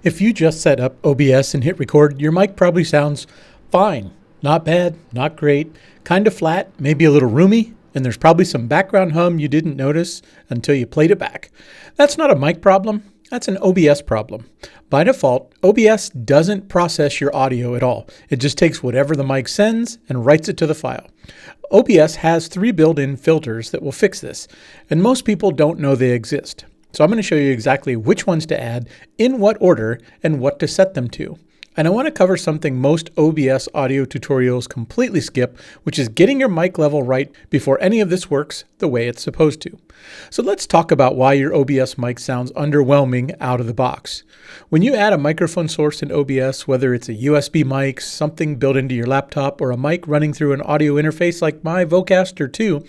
If you just set up OBS and hit record, your mic probably sounds fine. Not bad, not great, kind of flat, maybe a little roomy, and there's probably some background hum you didn't notice until you played it back. That's not a mic problem, that's an OBS problem. By default, OBS doesn't process your audio at all. It just takes whatever the mic sends and writes it to the file. OBS has 3 built-in filters that will fix this, and most people don't know they exist. So I'm going to show you exactly which ones to add, in what order, and what to set them to. And I want to cover something most OBS audio tutorials completely skip, which is getting your mic level right before any of this works the way it's supposed to. So let's talk about why your OBS mic sounds underwhelming out of the box. When you add a microphone source in OBS, whether it's a USB mic, something built into your laptop, or a mic running through an audio interface like my Vocaster 2,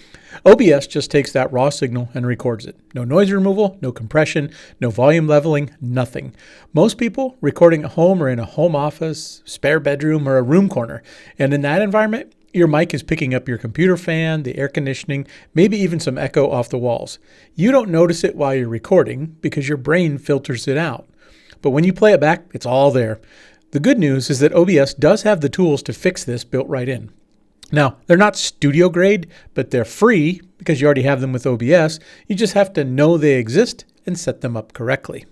OBS just takes that raw signal and records it. No noise removal, no compression, no volume leveling, nothing. Most people recording at home or in a home office, spare bedroom, or a room corner. And in that environment, your mic is picking up your computer fan, the air conditioning, maybe even some echo off the walls. You don't notice it while you're recording because your brain filters it out. But when you play it back, it's all there. The good news is that OBS does have the tools to fix this built right in. Now, they're not studio grade, but they're free because you already have them with OBS. You just have to know they exist and set them up correctly.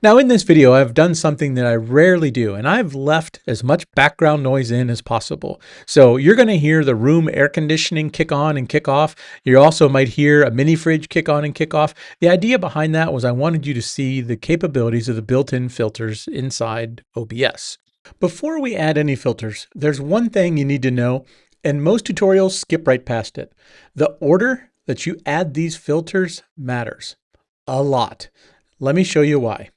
Now in this video, I've done something that I rarely do, and I've left as much background noise in as possible. So you're going to hear the room air conditioning kick on and kick off. You also might hear a mini fridge kick on and kick off. The idea behind that was I wanted you to see the capabilities of the built-in filters inside OBS. Before we add any filters, there's one thing you need to know, and most tutorials skip right past it. The order that you add these filters matters a lot. Let me show you why.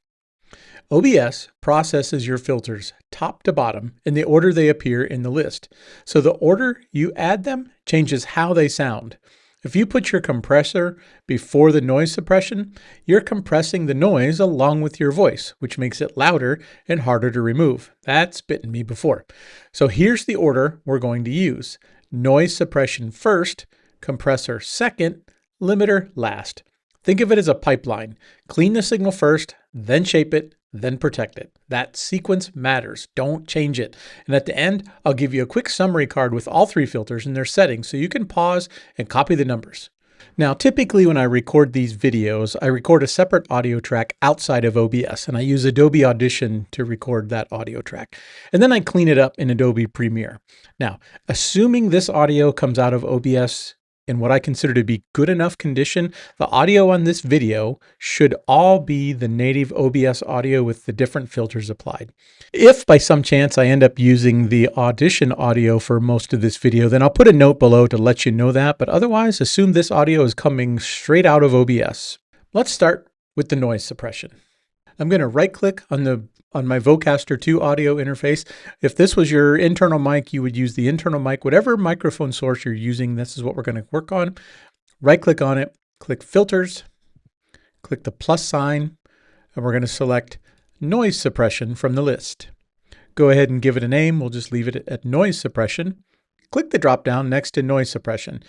OBS processes your filters top to bottom in the order they appear in the list. So the order you add them changes how they sound. If you put your compressor before the noise suppression, you're compressing the noise along with your voice, which makes it louder and harder to remove. That's bitten me before. So here's the order we're going to use. Noise suppression first, compressor second, limiter last. Think of it as a pipeline. Clean the signal first, then shape it, then protect it. That sequence matters. Don't change it. And at the end, I'll give you a quick summary card with all 3 filters and their settings so you can pause and copy the numbers. Now, typically when I record these videos, I record a separate audio track outside of OBS, and I use Adobe Audition to record that audio track. And then I clean it up in Adobe Premiere. Now, assuming this audio comes out of OBS in what I consider to be good enough condition, the audio on this video should all be the native OBS audio with the different filters applied. If by some chance I end up using the Audition audio for most of this video, then I'll put a note below to let you know that, but otherwise assume this audio is coming straight out of OBS. Let's start with the noise suppression. I'm going to right-click on my Vocaster 2 audio interface. If this was your internal mic, you would use the internal mic. Whatever microphone source you're using, this is what we're going to work on. Right-click on it, click Filters, click the plus sign, and we're going to select Noise Suppression from the list. Go ahead and give it a name. We'll just leave it at Noise Suppression. Click the drop-down next to Noise Suppression.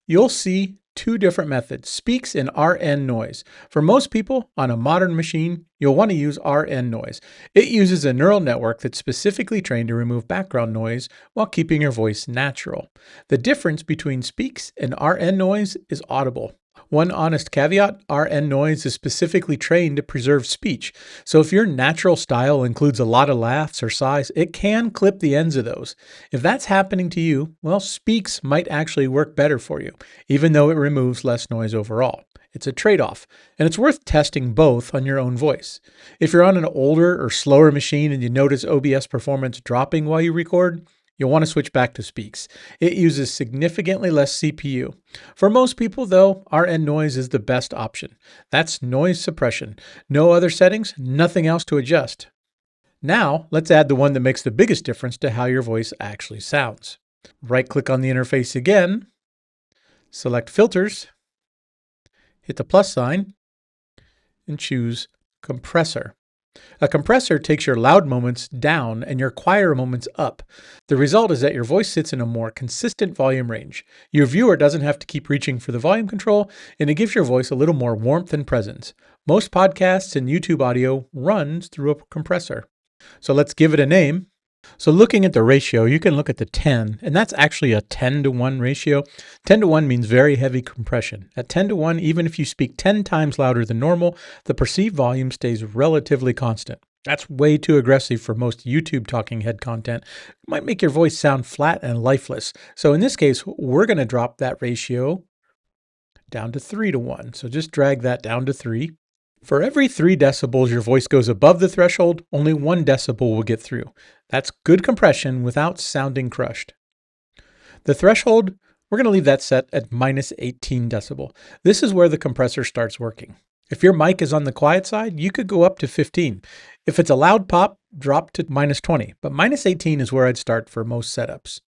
You'll see 2 different methods, Speaks and RNNoise. For most people on a modern machine, you'll want to use RNNoise. It uses a neural network that's specifically trained to remove background noise while keeping your voice natural. The difference between Speaks and RNNoise is audible. One honest caveat, RNNoise is specifically trained to preserve speech. So if your natural style includes a lot of laughs or sighs, it can clip the ends of those. If that's happening to you, well, Speaks might actually work better for you, even though it removes less noise overall. It's a trade-off, and it's worth testing both on your own voice. If you're on an older or slower machine and you notice OBS performance dropping while you record, you'll want to switch back to Speaks. It uses significantly less CPU. For most people, though, RNNoise is the best option. That's noise suppression. No other settings, nothing else to adjust. Now, let's add the one that makes the biggest difference to how your voice actually sounds. Right-click on the interface again, select Filters, hit the plus sign, and choose Compressor. A compressor takes your loud moments down and your quieter moments up. The result is that your voice sits in a more consistent volume range. Your viewer doesn't have to keep reaching for the volume control, and it gives your voice a little more warmth and presence. Most podcasts and YouTube audio runs through a compressor. So let's give it a name. So looking at the ratio, you can look at the 10, and that's actually a 10-to-1 ratio. 10-to-1 means very heavy compression. At 10-to-1, even if you speak 10 times louder than normal, the perceived volume stays relatively constant. That's way too aggressive for most YouTube talking head content. It might make your voice sound flat and lifeless. So in this case, we're going to drop that ratio down to 3-to-1. So just drag that down to 3. For every 3 decibels your voice goes above the threshold, only 1 decibel will get through. That's good compression without sounding crushed. The threshold, we're going to leave that set at minus 18 decibel. This is where the compressor starts working. If your mic is on the quiet side, you could go up to 15. If it's a loud pop, drop to minus 20, but minus 18 is where I'd start for most setups.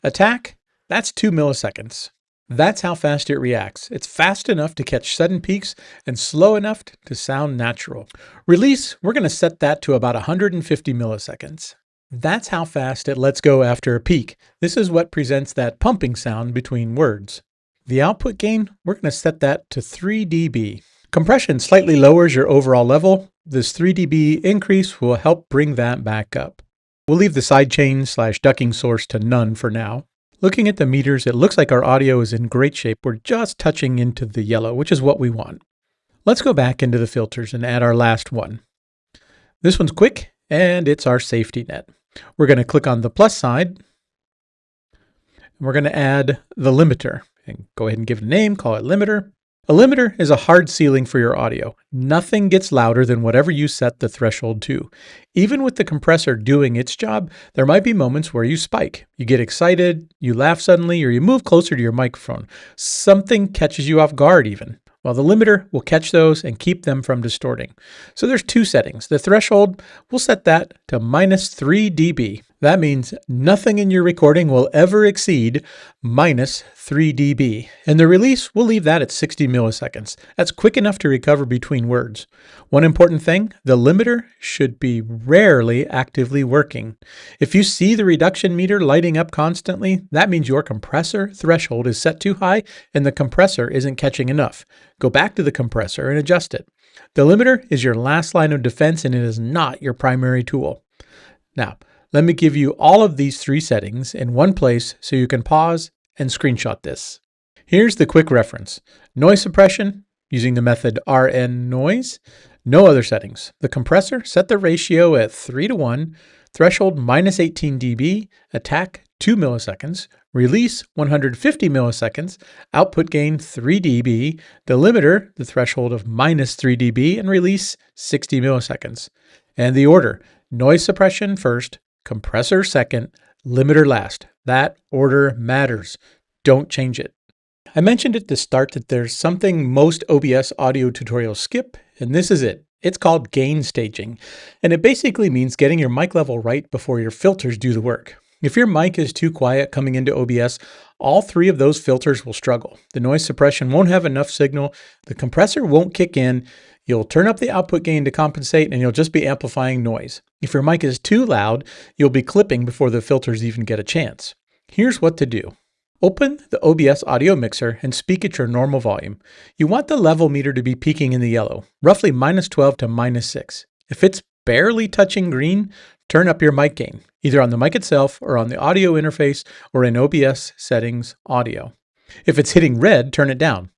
Attack, that's 2 milliseconds. That's how fast it reacts. It's fast enough to catch sudden peaks and slow enough to sound natural. Release, we're going to set that to about 150 milliseconds. That's how fast it lets go after a peak. This is what presents that pumping sound between words. The output gain, we're going to set that to 3 dB. Compression slightly lowers your overall level. This 3 dB increase will help bring that back up. We'll leave the sidechain / ducking source to none for now. Looking at the meters, it looks like our audio is in great shape. We're just touching into the yellow, which is what we want. Let's go back into the filters and add our last one. This one's quick, and it's our safety net. We're going to click on the plus side, and we're going to add the limiter. And go ahead and give it a name, call it limiter. A limiter is a hard ceiling for your audio. Nothing gets louder than whatever you set the threshold to. Even with the compressor doing its job, there might be moments where you spike. You get excited, you laugh suddenly, or you move closer to your microphone. Something catches you off guard even. Well, the limiter will catch those and keep them from distorting. So there's 2 settings. The threshold, we'll set that to minus 3 dB. That means nothing in your recording will ever exceed minus 3 dB. And the release, we'll leave that at 60 milliseconds. That's quick enough to recover between words. One important thing, the limiter should be rarely actively working. If you see the reduction meter lighting up constantly, that means your compressor threshold is set too high and the compressor isn't catching enough. Go back to the compressor and adjust it. The limiter is your last line of defense and it is not your primary tool. Now, let me give you all of these 3 settings in one place so you can pause and screenshot this. Here's the quick reference. Noise suppression, using the method RNNoise, no other settings. The compressor, set the ratio at 3-to-1, threshold minus 18 dB, attack 2 milliseconds, release 150 milliseconds, output gain 3 dB, the limiter, the threshold of minus 3 dB, and release 60 milliseconds. And the order, noise suppression first, compressor second, limiter last. That order matters. Don't change it. I mentioned at the start that there's something most OBS audio tutorials skip, and this is it. It's called gain staging, and it basically means getting your mic level right before your filters do the work. If your mic is too quiet coming into OBS, all 3 of those filters will struggle. The noise suppression won't have enough signal, the compressor won't kick in, you'll turn up the output gain to compensate, and you'll just be amplifying noise. If your mic is too loud, you'll be clipping before the filters even get a chance. Here's what to do. Open the OBS audio mixer and speak at your normal volume. You want the level meter to be peaking in the yellow, roughly minus 12 to minus 6. If it's barely touching green, turn up your mic gain, either on the mic itself or on the audio interface or in OBS settings audio. If it's hitting red, turn it down.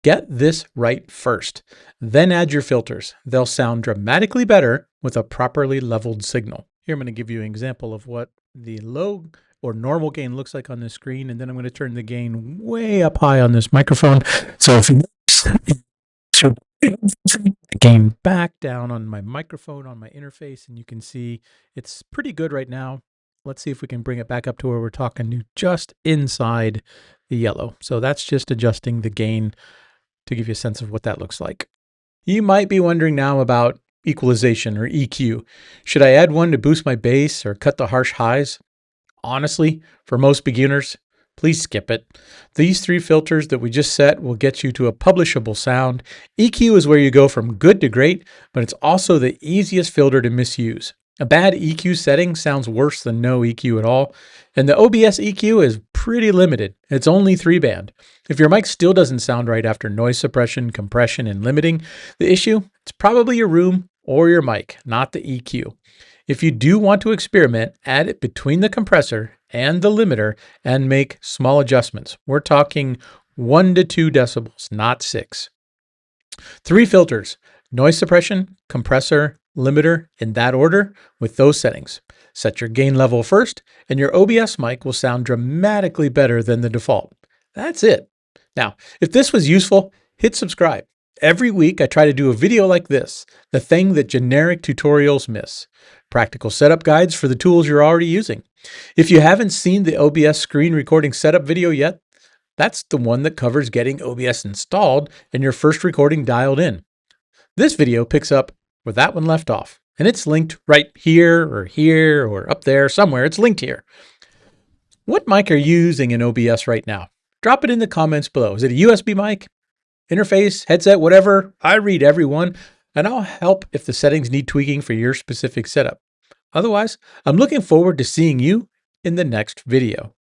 Get this right first, then add your filters. They'll sound dramatically better with a properly leveled signal. Here I'm going to give you an example of what the low or normal gain looks like on the screen, and then I'm going to turn the gain way up high on this microphone. So if you the gain back down on my microphone, on my interface, and you can see it's pretty good right now. Let's see if we can bring it back up to where we're talking to just inside the yellow. So that's just adjusting the gain to give you a sense of what that looks like. You might be wondering now about equalization or EQ. Should I add one to boost my bass or cut the harsh highs? Honestly, for most beginners, please skip it. These 3 filters that we just set will get you to a publishable sound. EQ is where you go from good to great, but it's also the easiest filter to misuse. A bad EQ setting sounds worse than no EQ at all, and the OBS EQ is pretty limited. It's only 3-band. If your mic still doesn't sound right after noise suppression, compression, and limiting, the issue, it's probably your room or your mic, not the EQ. If you do want to experiment, add it between the compressor and the limiter and make small adjustments. We're talking 1 to 2 decibels, not 6. 3 filters: noise suppression, compressor, limiter, in that order with those settings. Set your gain level first, and your OBS mic will sound dramatically better than the default. That's it. Now, if this was useful, hit subscribe. Every week I try to do a video like this, the thing that generic tutorials miss. Practical setup guides for the tools you're already using. If you haven't seen the OBS screen recording setup video yet, that's the one that covers getting OBS installed and your first recording dialed in. This video picks up where that one left off, and it's linked right here or up there somewhere. It's linked here. What mic are you using in OBS right now? Drop it in the comments below. Is it a USB mic, interface, headset, whatever? I read everyone, and I'll help if the settings need tweaking for your specific setup. Otherwise, I'm looking forward to seeing you in the next video.